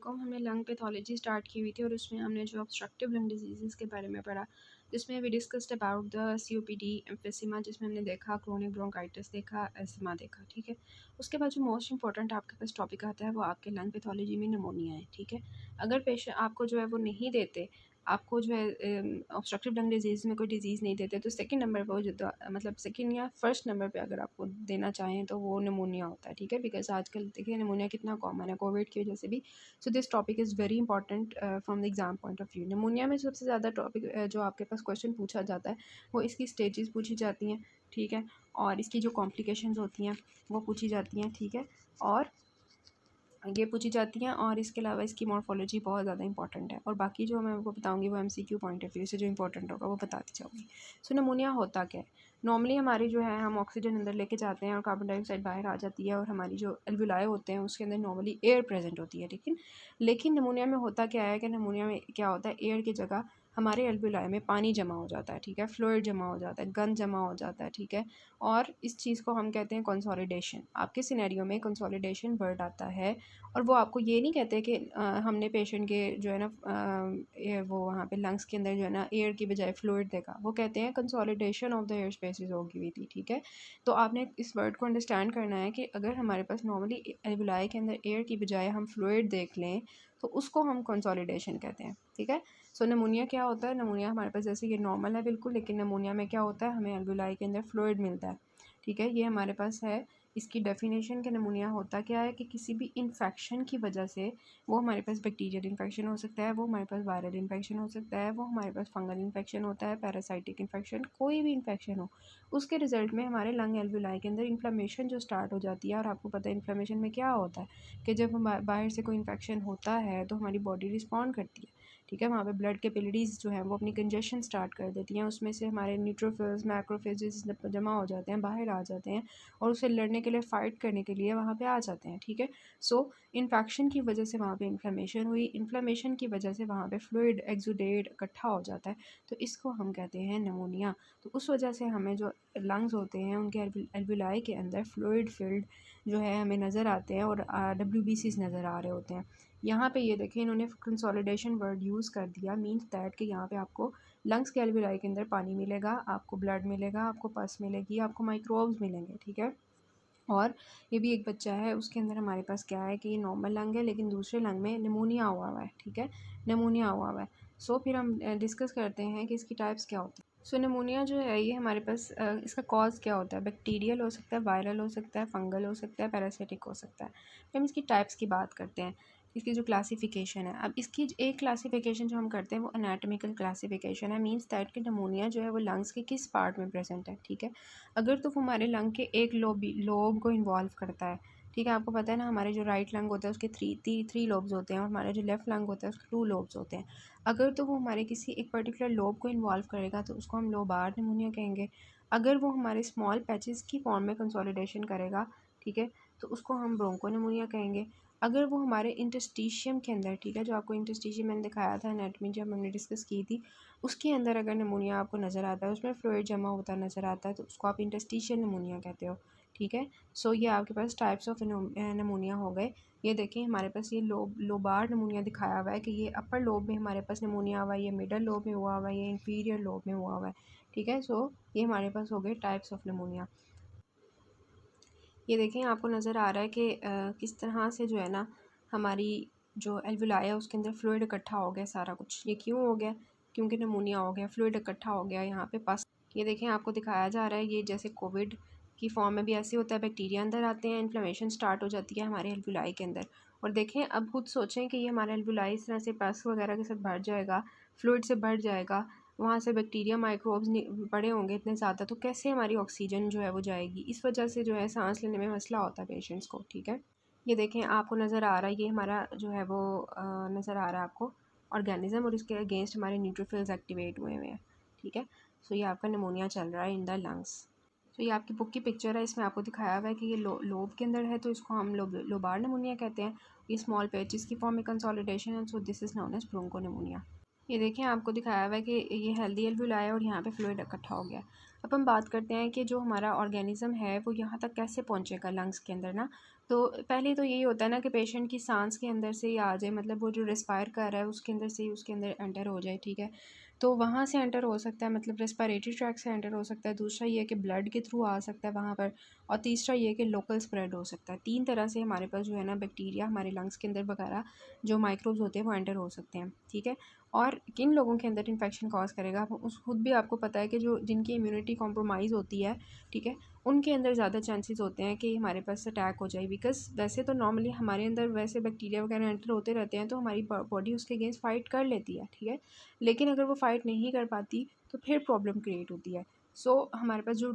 अलैकुम। हमने lung pathology start की हुई थी और उसमें हमने जो ऑब्स्ट्रक्टिव लंग डिजीज़ के बारे में पढ़ा, जिसमें we discussed about the COPD, emphysema, जिसमें हमने देखा क्रोनिक ब्रोंकाइटिस देखा, अस्थमा देखा, ठीक है। उसके बाद जो मोस्ट इंपॉर्टेंट आपके पास टॉपिक आता है वो आपके लंग पैथोलॉजी में निमोनिया है, ठीक है। अगर पेशेंट आपको जो है वो नहीं देते, आपको जो है ऑब्स्ट्रक्टिव लंग डिजीज़ में कोई डिजीज़ नहीं देते, तो सेकंड नंबर पर जो मतलब सेकंड या फर्स्ट नंबर पे अगर आपको देना चाहें तो वो निमोनिया होता है, ठीक है। बिकॉज़ आजकल देखिए निमोनिया कितना कॉमन है कोविड की वजह से भी। So this topic is very important from the exam point of view. Pneumonia में सबसे ज़्यादा टॉपिक जो आपके पास क्वेश्चन पूछा जाता है वो इसकी स्टेजेस पूछी जाती हैं, ठीक है। और इसकी जो कॉम्प्लिकेशंस होती हैं वो पूछी जाती हैं, ठीक है। और ये पूछी जाती हैं और इसके अलावा इसकी मॉर्फोलॉजी बहुत ज़्यादा इंपॉर्टेंट है। और बाकी जो मैं आपको बताऊंगी वो एमसीक्यू पॉइंट ऑफ व्यू से जो इंपॉर्टेंट होगा वो बताती जाऊँगी। सो निमोनिया होता क्या है? नॉर्मली हमारी जो है हम ऑक्सीजन अंदर लेके जाते हैं और कार्बन डाइऑक्साइड बाहर आ जाती है और हमारी जो एल्वुलाई होते हैं उसके अंदर नॉर्मली एयर प्रेजेंट होती है, लेकिन निमोनिया में होता क्या है कि निमोनिया में क्या होता है, एयर की जगह हमारे एल्वुलाई में पानी जमा हो जाता है, ठीक है। फ्लूइड जमा हो जाता है, गंद जमा हो जाता है, ठीक है। और इस चीज़ को हम कहते हैं कंसोलिडेशन। आपके सिनेरियो में कंसोलिडेशन वर्ड आता है और वो आपको ये नहीं कहते कि हमने पेशेंट के जो है ना वो वहाँ पे लंग्स के अंदर जो है ना एयर की बजाय फ्लूइड देखा, वो कहते हैं consolidation of the air spaces होगी हुई थी, ठीक है। तो आपने इस वर्ड को अंडरस्टैंड करना है कि अगर हमारे पास नॉर्मली एल्वुलाई के अंदर एयर की बजाय हम फ्लूइड देख लें तो उसको हम कंसोलिडेशन कहते हैं, ठीक है। सो नमूनिया क्या होता है? नमूनिया हमारे पास जैसे ये नॉर्मल है बिल्कुल, लेकिन नमूनिया में क्या होता है, हमें एल्वुलाई के अंदर फ्लूइड मिलता है, ठीक है। ये हमारे पास है। इसकी डेफिनेशन के नमूनिया होता क्या है कि किसी भी इन्फेक्शन की वजह से, वो हमारे पास बैक्टीरियल इन्फेक्शन हो सकता है, वो हमारे पास वायरल इन्फेक्शन हो सकता है, वो हमारे पास फंगल इन्फेक्शन होता है, पैरासाइटिक इन्फेक्शन, कोई भी इन्फेक्शन हो, उसके रिजल्ट में हमारे लंग एल्वुलाई के अंदर इन्फ्लेमेशन जो स्टार्ट हो जाती है। और आपको पता है इन्फ्लेमेशन में क्या होता है कि जब हम बाहर से कोई इन्फेक्शन होता है तो हमारी बॉडी रिस्पॉन्ड करती है, ठीक है। वहाँ पे ब्लड कैपिलरीज जो हैं वो अपनी कंजेशन स्टार्ट कर देती हैं, उसमें से हमारे न्यूट्रोफिल्स मैक्रोफेजेस जमा हो जाते हैं, बाहर आ जाते हैं और उसे लड़ने के लिए फ़ाइट करने के लिए वहाँ पे आ जाते हैं, ठीक है। सो इन्फेक्शन की वजह से वहाँ पे इन्फ्लेमेशन हुई, इन्फ्लेमेशन की वजह से वहाँ पे फ्लूइड एक्सुडेट इकट्ठा हो जाता है, तो इसको हम कहते हैं निमोनिया। तो उस वजह से हमें जो लंग्स होते हैं उनके एल्वुलाई के अंदर फ्लूइड फिल्ड जो है हमें नज़र आते हैं और WBCs नज़र आ रहे होते हैं। यहाँ पे ये देखें इन्होंने कंसोलिडेशन वर्ड यूज़ कर दिया, मीन्स दैट कि यहाँ पे आपको लंग्स के एल्वुलाई के अंदर पानी मिलेगा, आपको ब्लड मिलेगा, आपको पस मिलेगी, आपको माइक्रोब्स मिलेंगे, ठीक है। और ये भी एक बच्चा है, उसके अंदर हमारे पास क्या है कि ये नॉर्मल लंग है लेकिन दूसरे लंग में निमोनिया हुआ हुआ है, ठीक है। निमोनिया हुआ हुआ है। सो फिर हम डिस्कस करते हैं कि इसकी टाइप्स क्या होती हैं। सो निमोनिया जो है ये हमारे पास इसका कॉज क्या होता है? बैक्टीरियल हो सकता है, वायरल हो सकता है, फंगल हो सकता है, पैरासिटिक हो सकता है। फिर हम इसकी टाइप्स की बात करते हैं, इसकी जो क्लासिफिकेशन है। अब इसकी एक क्लासिफिकेशन जो हम करते हैं वो एनाटॉमिकल क्लासिफिकेशन है, मीन्स दैट कि निमोनिया जो है वो लंग्स के किस पार्ट में प्रेजेंट है, ठीक है। अगर तो हमारे लंग के एक लोब को इन्वॉल्व करता है, ठीक है। आपको पता है ना हमारे जो राइट लंग होता है उसके थ्री लोब्स होते हैं और हमारा जो लेफ्ट लंग होता है उसके 2 लोब्स होते हैं। अगर तो वो हमारे किसी एक पर्टिकुलर लोब को इन्वॉल्व करेगा तो उसको हम लोबार निमोनिया कहेंगे। अगर वो हमारे स्मॉल पैचेस की फॉर्म में कंसोलिडेशन करेगा, ठीक है, तो उसको हम ब्रोंको निमोनिया कहेंगे। अगर वो हमारे इंटरस्टिशियम के अंदर, ठीक है, जो आपको इंटरस्टिशियम मैंने दिखाया था एनाटमी जब हमने डिस्कस की थी, उसके अंदर अगर निमोनिया आपको नज़र आता है, उसमें फ्लूइड जमा होता नज़र आता है, तो उसको आप इंटरस्टिशियल निमोनिया कहते हो, ठीक है। सो ये आपके पास टाइप्स ऑफ निमोनिया हो गए। ये देखें हमारे पास ये लोबार निमोनिया दिखाया हुआ है कि ये अपर लोब में हमारे पास निमोनिया हुआ है, ये मिडल लोब में हुआ हुआ है, ये इंफीरियर लोब में हुआ हुआ है, ठीक है। सो ये हमारे पास हो गए टाइप्स ऑफ निमोनिया। ये देखें आपको नज़र आ रहा है कि किस तरह से जो है ना हमारी जो एल्वुलाई है उसके अंदर फ्लूइड इकट्ठा हो गया सारा कुछ। ये क्यों हो गया? क्योंकि निमोनिया हो गया, फ्लूइड इकट्ठा हो गया यहाँ पे पस। ये देखें आपको दिखाया जा रहा है, ये जैसे कोविड की फॉर्म में भी ऐसे होता है, बैक्टीरिया अंदर आते हैं, इन्फ्लेमेशन स्टार्ट हो जाती है हमारे एल्वुलाई के अंदर। और देखें अब खुद सोचें कि ये हमारा एल्वुलाई इस तरह से पस वगैरह के साथ भर जाएगा, फ्लूइड से भर जाएगा, वहाँ से बैक्टीरिया माइक्रोब्स बड़े होंगे इतने ज़्यादा, तो कैसे हमारी ऑक्सीजन जो है वो जाएगी? इस वजह से जो है सांस लेने में मसला होता है पेशेंट्स को, ठीक है। ये देखें आपको नज़र आ रहा है, ये हमारा जो है वो नज़र आ रहा है आपको ऑर्गेनिज्म, और इसके अगेंस्ट हमारे न्यूट्रोफिल्स एक्टिवेट हुए हुए हैं, ठीक है। सो ये आपका निमोनिया चल रहा है इन द लंग्स। तो ये आपकी बुक की पिक्चर है, इसमें आपको दिखाया हुआ है कि ये लोब के अंदर है तो इसको हम लोबार निमोनिया कहते हैं। ये स्मॉल पैचेस की फॉर्म में कंसोलिडेशन है, so this is known as bronchopneumonia. ये देखें आपको दिखाया हुआ है कि ये हेल्दी एल्वुलाई है और यहाँ पे फ्लूइड इकट्ठा हो गया। अब हम बात करते हैं कि जो हमारा ऑर्गेनिज्म है वो यहाँ तक कैसे पहुँचेगा लंग्स के अंदर ना। तो पहले तो यही होता है ना कि पेशेंट की सांस के अंदर से ही आ जाए, मतलब वो जो रिस्पायर कर रहा है उसके अंदर से ही उसके अंदर एंटर हो जाए, ठीक है। तो वहाँ से एंटर हो सकता है, मतलब रेस्पिरेटरी ट्रैक से एंटर हो सकता है। दूसरा ये है कि ब्लड के थ्रू आ सकता है वहाँ पर। और तीसरा ये है कि लोकल स्प्रेड हो सकता है। 3 तरह से हमारे पास जो है ना बैक्टीरिया हमारे लंग्स के अंदर वगैरह जो माइक्रोब्स होते हैं वो एंटर हो सकते हैं, ठीक है। और किन लोगों के अंदर इन्फेक्शन कॉज करेगा उस खुद भी आपको पता है कि जो जिनकी इम्यूनिटी कॉम्प्रोमाइज़ होती है, ठीक है, उनके अंदर ज़्यादा चांसेस होते हैं कि हमारे पास अटैक हो जाए। बिकॉज़ वैसे तो नॉर्मली हमारे अंदर वैसे बैक्टीरिया वगैरह एंटर होते रहते हैं तो हमारी बॉडी उसके अगेंस्ट फ़ाइट कर लेती है, ठीक है। लेकिन अगर वो फ़ाइट नहीं कर पाती तो फिर प्रॉब्लम क्रिएट होती है। सो हमारे पास जो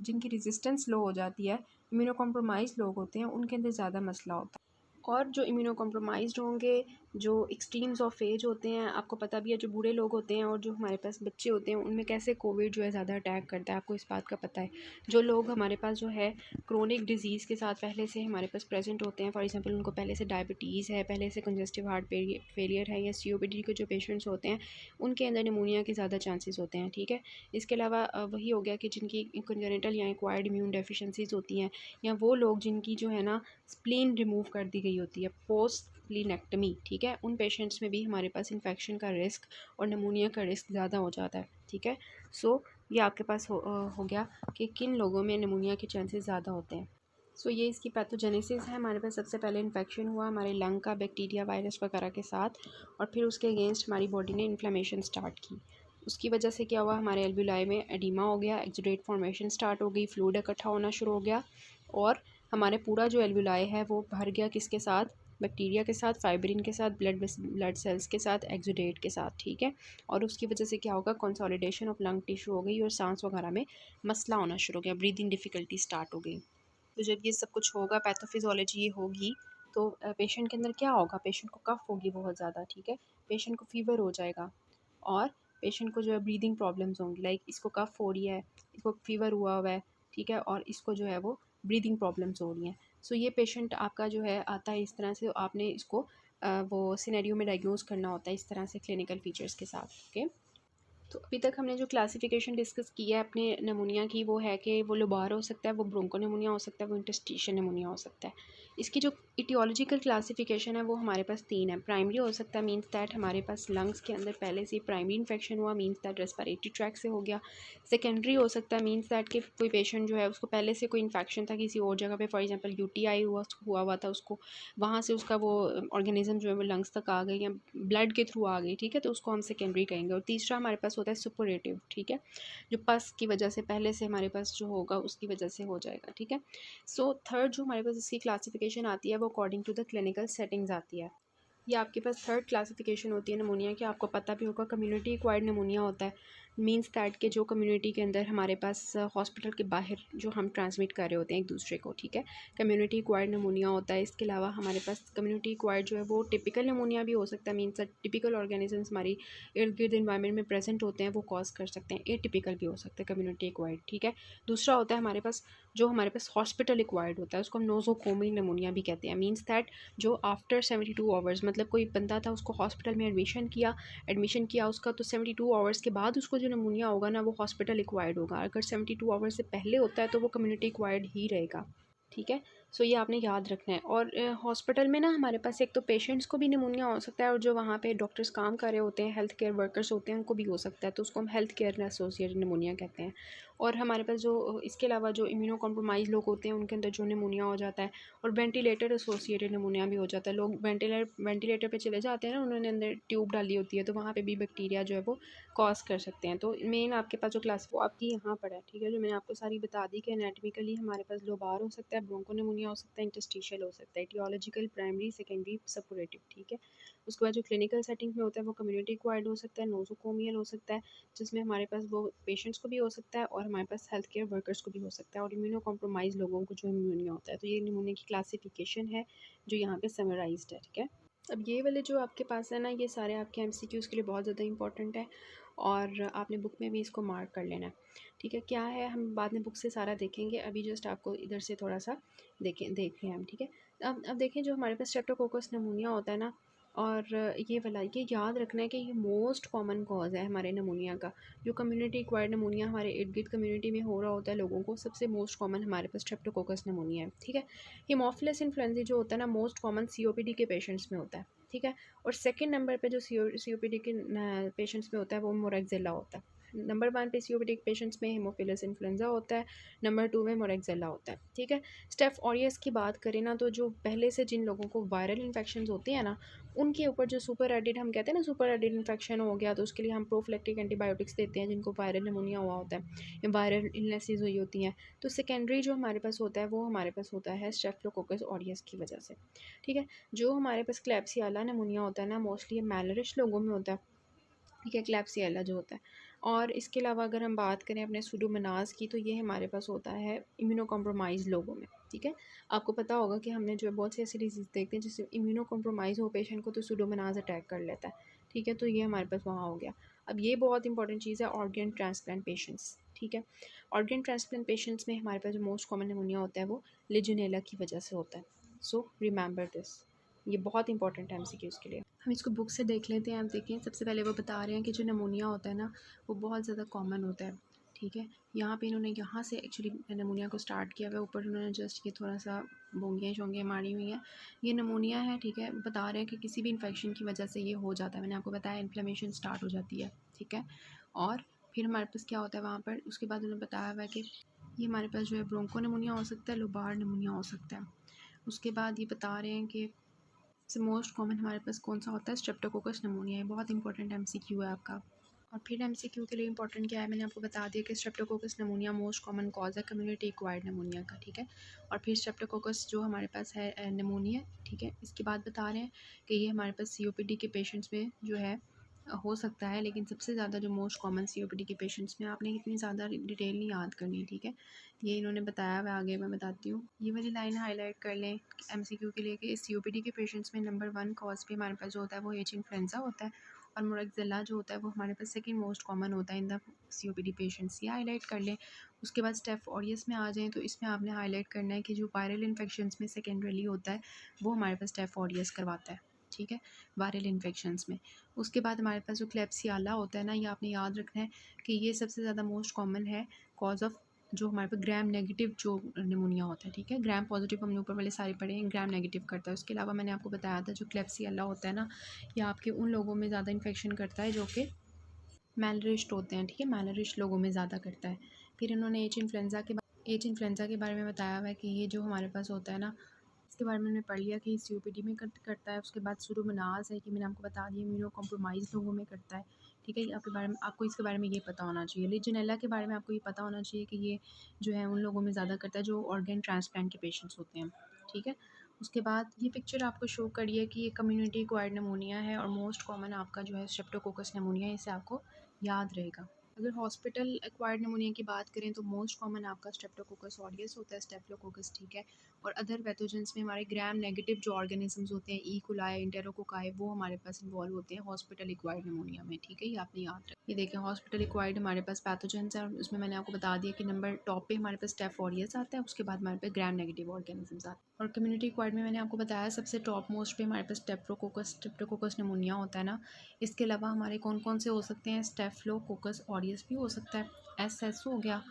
जिनकी रेजिस्टेंस लो हो जाती है, इम्यूनो कॉम्प्रोमाइज़ लोग होते हैं, उनके अंदर ज़्यादा मसला होता है। और जो इम्यूनो कॉम्प्रोमाइज़्ड होंगे, जो एक्सट्रीम्स ऑफ एज होते हैं, आपको पता भी है जो बूढ़े लोग होते हैं और जो हमारे पास बच्चे होते हैं उनमें कैसे कोविड जो है ज़्यादा अटैक करता है, आपको इस बात का पता है। जो लोग हमारे पास जो है क्रोनिक डिजीज़ के साथ पहले से हमारे पास प्रेजेंट होते हैं, फॉर एग्जांपल उनको पहले से डायबिटीज़ है, पहले से कंजस्टिव हार्ट फेलियर है, या सीओपीडी के जो पेशेंट्स होते हैं उनके अंदर निमोनिया के ज़्यादा चांसेस होते हैं, ठीक है। इसके अलावा वही हो गया कि जिनकी कंजेनिटल या एक्वायर्ड इम्यून डेफिशिएंसीज होती हैं, या वो लोग जिनकी जो है ना स्प्लीन रिमूव कर दी गई होती है पोस्ट स्प्लीनेक्टमी, ठीक है, उन पेशेंट्स में भी हमारे पास इन्फेक्शन का रिस्क और नमूनिया का रिस्क ज़्यादा हो जाता है, ठीक है। सो ये आपके पास हो गया कि किन लोगों में नमूनिया के चांसेस ज़्यादा होते हैं। सो ये इसकी पैथोजेनेसिस है। हमारे पास सबसे पहले इन्फेक्शन हुआ हमारे लंग का बैक्टीरिया वायरस वगैरह के साथ, और फिर उसके अगेंस्ट हमारी बॉडी ने इन्फ्लेमेशन स्टार्ट की। उसकी वजह से क्या हुआ, हमारे एल्ब्यूलाई में एडिमा हो गया, एक्जुडेट फॉर्मेशन स्टार्ट हो गई, फ्लूइड इकट्ठा होना शुरू हो गया, और हमारे पूरा जो एल्ब्यूलाई है वो भर गया किसके साथ, बैक्टीरिया के साथ, फाइब्रिन के साथ, ब्लड सेल्स के साथ, एक्जुडेट के साथ, ठीक है। और उसकी वजह से क्या होगा, कंसोलिडेशन ऑफ लंग टिश्यू हो गई और सांस वगैरह में मसला होना शुरू हो गया, ब्रीदिंग डिफ़िकल्टी स्टार्ट हो गई। तो जब ये सब कुछ होगा, पैथोफिजियोलॉजी ये होगी, तो पेशेंट के अंदर क्या होगा, पेशेंट को कफ होगी बहुत ज़्यादा, ठीक है, पेशेंट को फीवर हो जाएगा, और पेशेंट को जो है ब्रीदिंग प्रॉब्लम्स होंगी, लाइक इसको कफ हो रही है, इसको फीवर हुआ है, ठीक है, और इसको जो है वो ब्रीदिंग प्रॉब्लम्स हो रही हैं। सो ये पेशेंट आपका जो है आता है इस तरह से, आपने इसको वो सिनेरियो में डायग्नोज करना होता है इस तरह से क्लिनिकल फीचर्स के साथ, ओके। तो अभी तक हमने जो क्लासिफिकेशन डिस्कस की है अपने नमूनिया की, वो है कि वो लोबार हो सकता है, वो ब्रोंको नमूनिया हो सकता है, वो इंटरस्टिशियल नमूनिया हो सकता है। इसकी जो इटियोलॉजिकल क्लासिफिकेशन है वो हमारे पास 3 है। प्राइमरी हो सकता है, मीन्स दैट हमारे पास लंग्स के अंदर पहले से प्राइमरी इन्फेक्शन हुआ, मीन्स दैट रेस्पिरेटरी ट्रैक से हो गया। सेकेंडरी हो सकता है, मीन्स दैट कि कोई पेशेंट जो है उसको पहले से कोई इन्फेक्शन था किसी और जगह पे, फॉर एग्जांपल यूटीआई हुआ था उसको, वहाँ से उसका वो ऑर्गेनिज्म जो है वो लंग्स तक आ गई या ब्लड के थ्रू आ गई, ठीक है, तो उसको हम सेकेंडरी कहेंगे। और तीसरा हमारे पास होता है सुपरेटिव, ठीक है, जो पस की वजह से पहले से हमारे पास जो होगा उसकी वजह से हो जाएगा, ठीक है। सो थर्ड जो हमारे पास इसकी क्लासिफिकेशन आती है वो according to the clinical settings आती है। ये आपके पास थर्ड क्लासिफिकेशन होती है नमूनिया की, आपको पता भी होगा कम्युनिटी एक्वायर्ड नमूनिया होता है, मीन्स दैट के जो कम्युनिटी के अंदर हमारे पास हॉस्पिटल के बाहर जो हम ट्रांसमिट कर रहे होते हैं एक दूसरे को, ठीक है, कम्युनिटी एक्वायर्ड नमूनिया होता है। इसके अलावा हमारे पास कम्युनिटी एक्वायर्ड जो है वो टिपिकल नमूनिया भी हो सकता है, मीन्स टिपिकल ऑर्गेनिजम्स हमारी इर्द गिर्द इन्वायरमेंट में प्रेजेंट होते हैं वो कॉज कर सकते हैं, एटिपिकल भी हो सकता है कम्युनिटी एक्वायर्ड, ठीक है। दूसरा होता है हमारे पास जो हमारे पास हॉस्पिटल एक्वायर्ड होता है, उसको हम नोजोकोमियल नमूनिया भी कहते हैं, मीन्स दैट जो आफ्टर 72 आवर्स, मतलब कोई बंदा था उसको हॉस्पिटल में एडमिशन किया उसका, तो 72 आवर्स के बाद उसको जो नमूनिया होगा ना वो हॉस्पिटल एक्वायर्ड होगा। अगर 72 आवर्स से पहले होता है तो वो कम्युनिटी एक्वायर्ड ही रहेगा, ठीक है। सो ये आपने याद रखना है। और हॉस्पिटल में ना हमारे पास एक तो पेशेंट्स को भी निमोनिया हो सकता है, और जो वहाँ पे डॉक्टर्स काम कर रहे होते हैं, हेल्थ केयर वर्कर्स होते हैं, उनको भी हो सकता है, तो उसको हम हेल्थ केयर एसोसिएटेड निमोनिया कहते हैं। और हमारे पास जो इसके अलावा जो इम्यूनो कॉम्प्रोमाइज़ लोग होते हैं उनके अंदर जो निमोनिया हो जाता है, और वेंटिलेटर एसोसिएटेड निमोनिया भी हो जाता है। लोग वेंटिलेटर पे चले जाते हैं ना, उन्होंने अंदर ट्यूब डाली होती है, तो वहाँ पे भी बैक्टीरिया जो है वो कॉज कर सकते हैं। तो मेन आपके पास जो क्लास वो आपकी यहाँ पर है, ठीक है, जो मैंने आपको सारी बता दी कि एनाटमिकली हमारे पास लोबार हो सकता है, ब्रोंकोनिमोनिया हो सकता है, इंटरस्टिशियल हो सकता है, टियोलॉजिकल प्राइमरी सेकेंडरी सपोरेटिव, ठीक है। उसके बाद जो क्लिनिकल सेटिंग में होता है वो कम्युनिटी एक्वायर्ड हो सकता है, नोजोकोमियल हो सकता है, जिसमें हमारे पास वो पेशेंट्स को भी हो सकता है और हमारे पास हेल्थ केयर वर्कर्स को भी हो सकता है, और इम्यूनो कॉम्प्रोमाइज लोगों को जो निमोनिया होता है। तो ये निमोनिया की क्लासिफिकेशन है जो यहाँ पे समराइज्ड है, ठीक है। अब ये वाले जो आपके पास है ना, ये सारे आपके एमसीक्यूज़ के लिए बहुत ज़्यादा इंपॉर्टेंट है, और आपने बुक में भी इसको मार्क कर लेना है, ठीक है। क्या है, हम बाद में बुक से सारा देखेंगे, अभी जस्ट आपको इधर से थोड़ा सा देखें हम, ठीक है। अब देखें जो हमारे पास स्ट्रेप्टोकोकस नमूनिया होता है ना, और ये वाला ये याद रखना है कि ये मोस्ट कॉमन कॉज़ है हमारे नमूनिया का। जो कम्युनिटी एक्वायर्ड नमूनिया हमारे इर्द गिर्द कम्युनिटी में हो रहा होता है लोगों को, सबसे मोस्ट कॉमन हमारे पास स्ट्रेप्टोकोकस नमूनिया है, ठीक है। हीमोफिलस इन्फ्लुएंजा जो होता है ना, मोस्ट कॉमन सीओपीडी के पेशेंट्स में होता है, ठीक है। और सेकंड नंबर पे जो सीओपीडी के पेशेंट्स में होता है वो मोरेक्सिला होता है। नंबर 1 पे सीओपीडी के पेशेंट्स में हीमोफिलस इन्फ्लुएंजा होता है, नंबर 2 में मोरेक्सिला होता है, ठीक है। स्टेफ ऑरियस की बात करें ना, तो जो पहले से जिन लोगों को वायरल इन्फेक्शन होते हैं ना, उनके ऊपर जो सुपर एडिड हम कहते हैं ना, सुपर एडिड इन्फेक्शन हो गया तो उसके लिए हम प्रोफिलैक्टिक एंटीबायोटिक्स देते हैं जिनको वायरल निमोनिया हुआ होता है या वायरल इलनेसेस हुई होती हैं। तो सेकेंडरी जो हमारे पास होता है वो हमारे पास होता है स्टेफ्लोकोकस ऑरियस की वजह से, ठीक है। जो हमारे पास क्लैप्सियाला निमोनिया होता है ना, मोस्टली मैलरिश लोगों में होता है, ठीक है, क्लैप्सियाला जो होता है। और इसके अलावा अगर हम बात करें अपने सूडोमोनास की, तो ये हमारे पास होता है इम्यूनो कॉम्प्रोमाइज़ लोगों में, ठीक है। आपको पता होगा कि हमने जो है बहुत सी ऐसी डिजीज़ देखते हैं जिससे इम्यूनो कॉम्प्रोमाइज़ हो पेशेंट को तो सूडोमोनास अटैक कर लेता है, ठीक है। तो ये हमारे पास वहाँ हो गया। अब ये बहुत इंपॉर्टेंट चीज़ है, ऑर्गन ट्रांसप्लांट पेशेंट्स, ठीक है। ऑर्गन ट्रांसप्लांट पेशेंट्स में हमारे पास जो मोस्ट कॉमन निमोनिया होता है वो लेजियोनेला की वजह से होता है। सो रिमेंबर दिस, ये बहुत इंपॉर्टेंट है एमसीक्यूज़ के लिए। हम इसको बुक से देख लेते हैं। आप देखें, सबसे पहले वो बता रहे हैं कि जो नमूनिया होता है ना, वो बहुत ज़्यादा कॉमन होता है, ठीक है। यहाँ पे इन्होंने यहाँ से एक्चुअली नमूनिया को स्टार्ट किया हुआ है, ऊपर उन्होंने जस्ट ये थोड़ा सा बोंगियाँ शोंगियाँ मारी हुई हैं। ये नमूनिया है, ठीक है। बता रहे हैं कि किसी भी इन्फेक्शन की वजह से ये हो जाता है। मैंने आपको बताया इन्फ्लेमेशन स्टार्ट हो जाती है, ठीक है। और फिर हमारे पास क्या होता है वहाँ पर, उसके बाद उन्होंने बताया हुआ है कि ये हमारे पास जो है ब्रोंको नमूनिया हो सकता है, लोबार नमूनिया हो सकता है। उसके बाद ये बता रहे हैं कि सबसे मोस्ट कॉमन हमारे पास कौन सा होता है, स्ट्रेप्टोकोकस निमोनिया है। बहुत इंपॉर्टेंट एमसीक्यू है आपका। और फिर एमसीक्यू के लिए इंपॉर्टेंट क्या है, मैंने आपको बता दिया कि Streptococcus pneumonia most common cause है कम्युनिटी एक्वायर्ड निमोनिया का, ठीक है। और फिर स्ट्रेप्टोकोकस जो हमारे पास है निमोनिया, ठीक है। इसके बाद बता रहे हैं कि ये हमारे पास सीओपीडी के पेशेंट्स में जो है हो सकता है, लेकिन सबसे ज़्यादा जो मोस्ट कॉमन सीओपीडी के पेशेंट्स में, आपने इतनी ज़्यादा डिटेल नहीं याद करनी, ठीक है। ये इन्होंने बताया हुआ, आगे मैं बताती हूँ। ये वाली लाइन हाईलाइट कर लें एमसीक्यू के लिए कि सीओपीडी के पेशेंट्स में नंबर 1 कॉज पे हमारे पास जो होता है वो एच इन्फ्लुएंजा होता है, और मोरेक्सिला जो होता है वो हमारे पास सेकंड मोस्ट कॉमन होता है इन द सीओपीडी पेशेंट्स। ये हाईलाइट कर लें। उसके बाद स्टेफ ऑरियस में आ जाएँ, तो इसमें आपने हाईलाइट करना है कि जो वायरल इन्फेक्शंस में सेकेंडरली होता है वो हमारे पास स्टेफ ऑरियस करवाता है, ठीक है, वायरल इन्फेक्शंस में। उसके बाद हमारे पास जो क्लेप्सियाला होता है ना, ये आपने याद रखना है कि ये सबसे ज़्यादा मोस्ट कॉमन है कॉज ऑफ जो हमारे पास ग्राम नेगेटिव जो निमोनिया होता है, ठीक है। ग्राम पॉजिटिव हमने ऊपर वाले सारे पढ़े हैं, ग्राम नेगेटिव करता है। उसके अलावा मैंने आपको बताया था जो क्लेप्सियाला होता है ना, ये आपके उन लोगों में ज़्यादा इन्फेक्शन करता है जो कि मैलरिश्ड होते हैं, ठीक है, मैलरिश्ड लोगों में ज़्यादा करता है। फिर इन्होंने एच इन्फ्लुएंजा के बारे में बताया हुआ है कि ये जो हमारे पास होता है ना, इसके बारे में हमने पढ़ लिया कि सीओपीडी में करता है। उसके बाद सूडोमोनास है कि मैंने आपको बता दिया, इम्यूनो कॉम्प्रोमाइज़ लोगों में करता है, ठीक है। आपके बारे में आपको इसके बारे में ये पता होना चाहिए। लेजियोनेला के बारे में आपको ये पता होना चाहिए कि ये जो है उन लोगों में ज़्यादा करता है जो ऑर्गन ट्रांसप्लांट के पेशेंट्स होते हैं, ठीक है। उसके बाद ये पिक्चर आपको शो करी है कि ये कम्युनिटी एक्वायर्ड निमोनिया है और मोस्ट कॉमन आपका जो है स्ट्रेप्टोकोकस निमोनिया है, इससे आपको याद रहेगा। अगर हॉस्पिटल एक्वायर्ड निमोनिया की बात करें तो मोस्ट कॉमन आपका स्ट्रेप्टोकोकस ऑरियस होता है, स्टेफ्लोकोकस, ठीक है। और अदर पैथोजेंस में हमारे ग्राम नेगेटिव जो ऑर्गेनिजम्स होते हैं, ई कोलाई, इंटेरोकोकाई, वो हमारे पास इन्वॉल्व होते हैं हॉस्पिटल एक्वायर्ड निमोनिया में, ठीक है। ये आपने याद रखा। ये देखें, हॉस्पिटल एक्वायर्ड हमारे पास पैथोजेंस है और उसमें मैंने आपको बता दिया कि नंबर टॉप पे हमारे पास स्टेफ ऑरियस आता है, उसके बाद हमारे पास ग्राम नेगेटिव ऑर्गेनिजम्स आते हैं। और कम्युनिटी एक्वायर्ड में मैंने आपको बताया सबसे टॉप मोस्ट पे हमारे पास स्ट्रेप्टोकोकस निमोनिया होता है ना। इसके अलावा हमारे कौन कौन से हो सकते हैं, स्टेफ्लोकोकस ऑरियस भी हो सकता है, एस हो गया,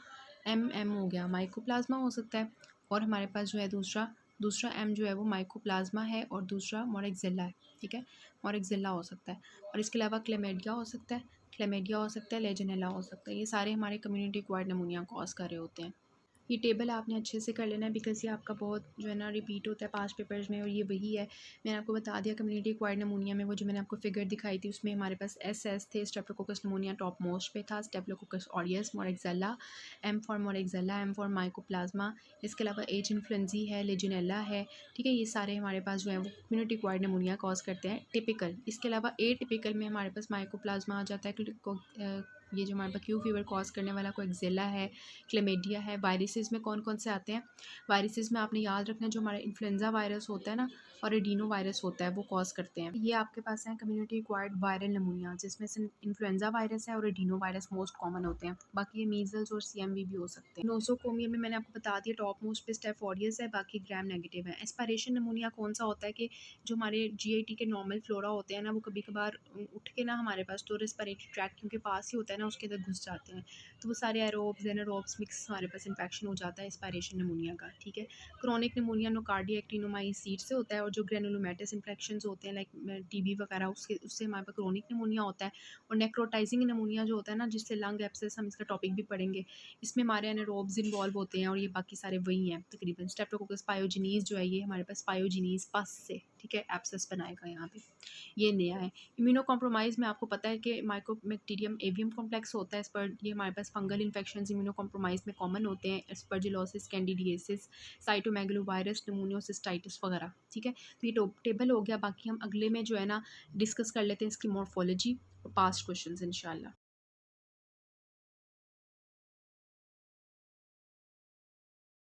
एम हो गया, माइकोप्लाज्मा हो सकता है, और हमारे पास जो है दूसरा दूसरा एम जो है वो माइकोप्लाज्मा है और दूसरा मोरेक्सिला है, ठीक है। मोरेक्सिला हो सकता है। और इसके अलावा क्लेमेडिया हो सकता है, लेजियोनेला हो सकता है। ये सारे हमारे कम्युनिटी एक्वायर्ड निमोनिया कॉज कर रहे होते हैं। ये टेबल आपने अच्छे से कर लेना है बिकॉज़ ये आपका बहुत जो है ना रिपीट होता है पास्ट पेपर्स में, और ये वही है। मैंने आपको बता दिया कम्युनिटी एक्वायर्ड निमोनिया में वो जो मैंने आपको फिगर दिखाई थी उसमें हमारे पास एस थे, स्ट्रेप्टोकोकस निमोनिया टॉप मोस्ट पे था, staphylococcus aureus, moraxella, M for mycoplasma. इसके अलावा एच इन्फ्लुएंजी है, लेजियोनेला है, ठीक है। ये सारे हमारे पास जो है वो कम्युनिटी एक्वायर्ड निमोनिया कॉज करते हैं टिपिकल। इसके अलावा ए टिपिकल में हमारे पास माइकोप्लाज्मा आ जाता है, ये जो हमारे पास क्यू फीवर कॉज करने वाला कोएक्सिला है, क्लेमिडिया है। वायरसेस में कौन कौन से आते हैं? वायरसेस में आपने याद रखना, जो हमारा इन्फ्लुएंजा वायरस होता है ना, और एडिनो वायरस होता है, वो कॉज करते हैं। ये आपके पास है कम्युनिटी एक्वायर्ड वायरल नमूनिया, जिसमें से इन्फ्लुएंजा वायरस है और एडिनो वायरस मोस्ट कॉमन होते हैं। बाकी ये मीजल्स और सीएमवी भी हो सकते हैं। नोसोकोमिया में मैंने आपको बता दिया, टॉप मोस्ट पे स्टेफोरियस है, बाकी ग्राम नेगेटिव है। एस्पायरेशन नमूनिया कौन सा होता है कि जो हमारे जीआईटी के नॉर्मल फ्लोरा होते हैं ना, वो कभी कभार उठ के ना हमारे पास तो रेस्पिरेटरी ट्रैक्ट क्योंकि पास ही होता है ना, उसके अंदर घुस जाते हैं, तो वो सारे एरोब्स एनारोब्स मिक्स हमारे पास इन्फेक्शन हो जाता है एस्पायरेशन नमूनिया का। ठीक है। क्रॉनिक नमूनिया नोकार्डिया एक्टिनोमाइसीट से होता है, और जो ग्रेनुलोमेटस इन्फेक्शन होते हैं लाइक टीबी वगैरह, उससे हमारे पास क्रॉनिक नमूनिया होता है। और नेक्रोटाइजिंग नमूनिया जो होता है ना, जिससे लंग एब्सेस, हम इसका टॉपिक भी पढ़ेंगे, इसमें हमारे एनारोब्स इन्वॉल्व होते हैं, और ये बाकी सारे वही हैं तकरीबन। स्टेप्टोकोकस पायोजिनीज जो है, ये हमारे पास पायोजिनीज पस से, ठीक है, एब्सेस बनाएगा यहाँ पे। ये नया है। इम्यूनो कॉम्प्रोमाइज़ में आपको पता है कि माइकोबैक्टीरियम एवियम कॉम्प्लेक्स होता है, इस पर ये हमारे पास फंगल इन्फेक्शंस इम्यूनो कॉम्प्रोमाइज़ में कॉमन होते हैं, एस्परजिलोसिस, कैंडिडियासिस, साइटोमेगालोवायरस, निमोनियोसिस्टाइटिस वगैरह। ठीक है। तो ये टेबल हो गया। बाकी हम अगले में जो है ना डिस्कस कर लेते हैं इसकी मॉर्फोलॉजी और पास्ट क्वेश्चंस इंशाल्लाह।